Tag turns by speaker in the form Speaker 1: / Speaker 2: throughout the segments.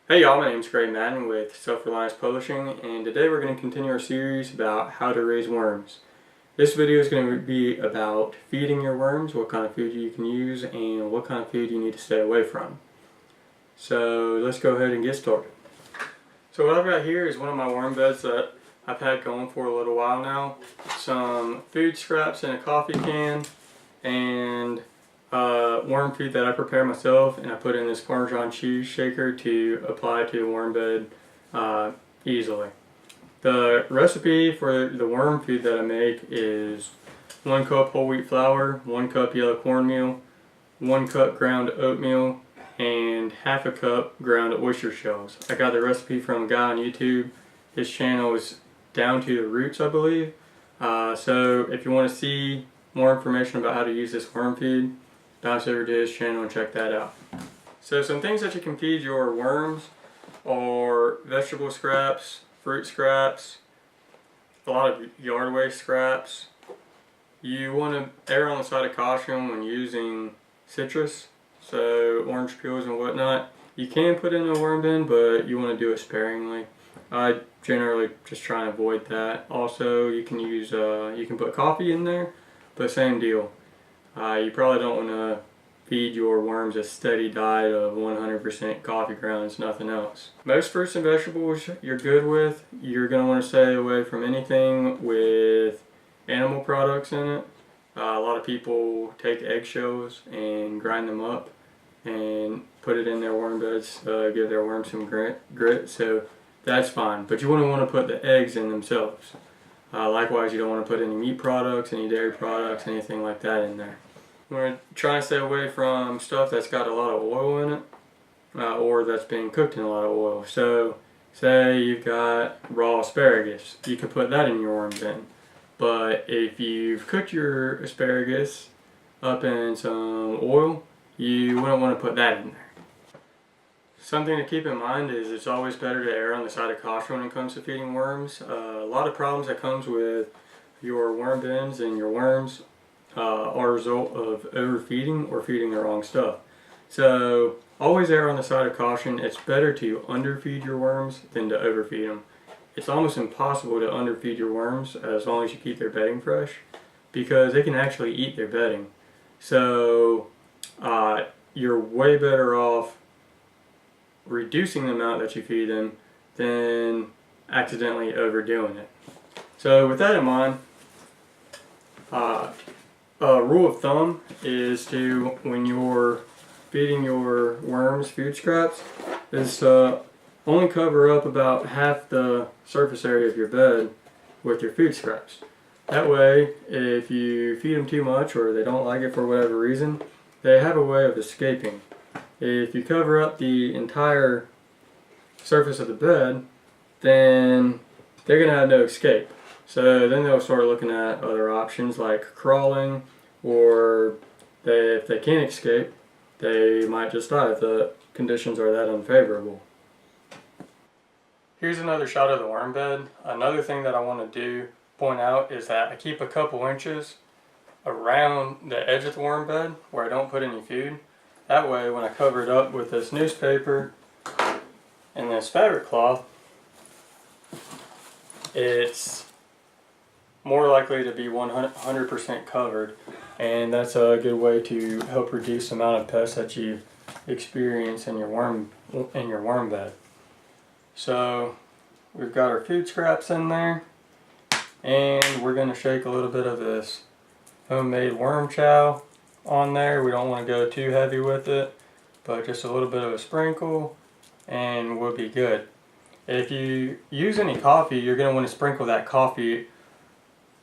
Speaker 1: Hey y'all, my name's Gray Madden with Self-Reliance Publishing, and today we're going to continue our series about how to raise worms. This video is going to be about feeding your worms, what kind of food you can use, and what kind of food you need to stay away from. So let's go ahead and get started. So what I've got here is one of my worm beds that I've had going for a little while now. Some food scraps in a coffee can, and worm feed that I prepare myself, and I put in this Parmesan cheese shaker to apply to the worm bed easily. The recipe for the worm feed that I make is 1 cup whole wheat flour, 1 cup yellow cornmeal, 1 cup ground oatmeal, and half a cup ground oyster shells. I got the recipe from a guy on YouTube. His channel is Down to the Roots, I believe. So if you want to see more information about how to use this worm feed, bounce over to his channel and check that out. So some things that you can feed your worms are vegetable scraps, fruit scraps, a lot of yard waste scraps. You want to err on the side of caution when using citrus, so orange peels and whatnot. You can put in a worm bin, but you want to do it sparingly. I generally just try and avoid that. Also, you can use you can put coffee in there, but same deal. You probably don't want to feed your worms a steady diet of 100% coffee grounds, nothing else. Most fruits and vegetables you're good with. You're going to want to stay away from anything with animal products in it. A lot of people take eggshells and grind them up and put it in their worm beds, give their worms some grit, so that's fine. But you wouldn't want to put the eggs in themselves. Likewise, you don't want to put any meat products, any dairy products, anything like that in there. We're trying to stay away from stuff that's got a lot of oil in it, or that's being cooked in a lot of oil. So, say you've got raw asparagus, you could put that in your worm bin. But if you've cooked your asparagus up in some oil, you wouldn't want to put that in there. Something to keep in mind is it's always better to err on the side of caution when it comes to feeding worms. A lot of problems that comes with your worm bins and your worms are a result of overfeeding or feeding the wrong stuff. So always err on the side of caution. It's better to underfeed your worms than to overfeed them. It's almost impossible to underfeed your worms as long as you keep their bedding fresh, because they can actually eat their bedding. So you're way better off reducing the amount that you feed them than accidentally overdoing it. So with that in mind, a rule of thumb is to, when you're feeding your worms food scraps, is to only cover up about half the surface area of your bed with your food scraps. That way, if you feed them too much or they don't like it for whatever reason, they have a way of escaping. If you cover up the entire surface of the bed, then they're going to have no escape. So then they'll start looking at other options like crawling, or if they can't escape, they might just die if the conditions are that unfavorable. Here's another shot of the worm bed. Another thing that I want to point out is that I keep a couple inches around the edge of the worm bed where I don't put any food. That way, when I cover it up with this newspaper and this fabric cloth, it's more likely to be 100% covered, and that's a good way to help reduce the amount of pests that you experience in your worm bed. So we've got our food scraps in there, and we're going to shake a little bit of this homemade worm chow on there. We don't want to go too heavy with it, but just a little bit of a sprinkle and we'll be good. If you use any coffee, you're going to want to sprinkle that coffee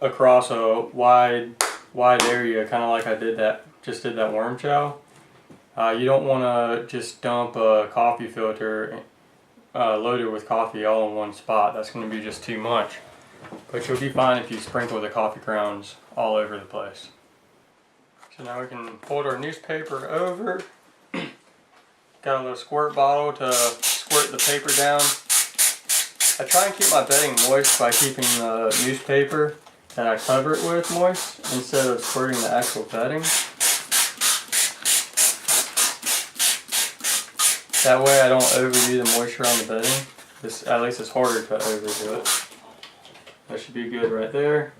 Speaker 1: across a wide area, kind of like I did that worm chow. You don't want to just dump a coffee filter loaded with coffee all in one spot. That's going to be just too much. But you'll be fine if you sprinkle the coffee grounds all over the place. So now we can fold our newspaper over. Got a little squirt bottle to squirt the paper down. I try and keep my bedding moist by keeping the newspaper that I cover it with moist instead of squirting the actual bedding. That way I don't overdo the moisture on the bedding. At least it's harder to overdo it. That should be good right there.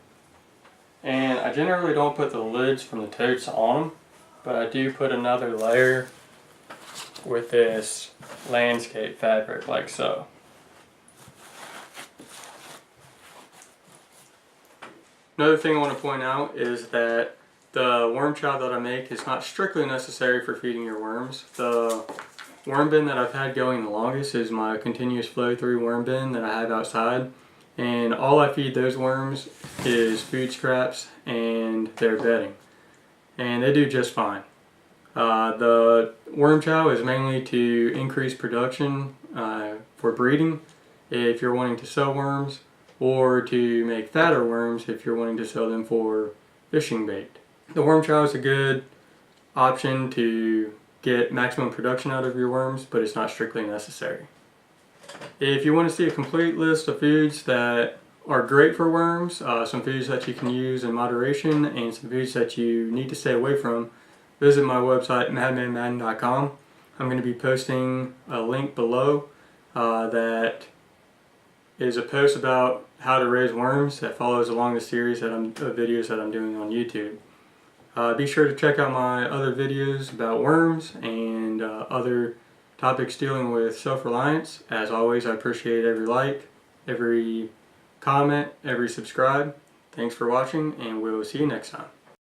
Speaker 1: And I generally don't put the lids from the totes on them, but I do put another layer with this landscape fabric like so. Another thing I want to point out is that the worm chow that I make is not strictly necessary for feeding your worms. The worm bin that I've had going the longest is my continuous flow through worm bin that I have outside, and all I feed those worms is food scraps and their bedding, and they do just fine. The worm chow is mainly to increase production for breeding if you're wanting to sell worms, or to make fatter worms if you're wanting to sell them for fishing bait. The worm chow is a good option to get maximum production out of your worms, but it's not strictly necessary. If you want to see a complete list of foods that are great for worms, some foods that you can use in moderation, and some foods that you need to stay away from, visit my website, madmanmadden.com. I'm going to be posting a link below that is a post about how to raise worms that follows along the series of videos that I'm doing on YouTube. Be sure to check out my other videos about worms and other topics dealing with self-reliance. As always, I appreciate every like, every comment, every subscribe. Thanks for watching, and we'll see you next time.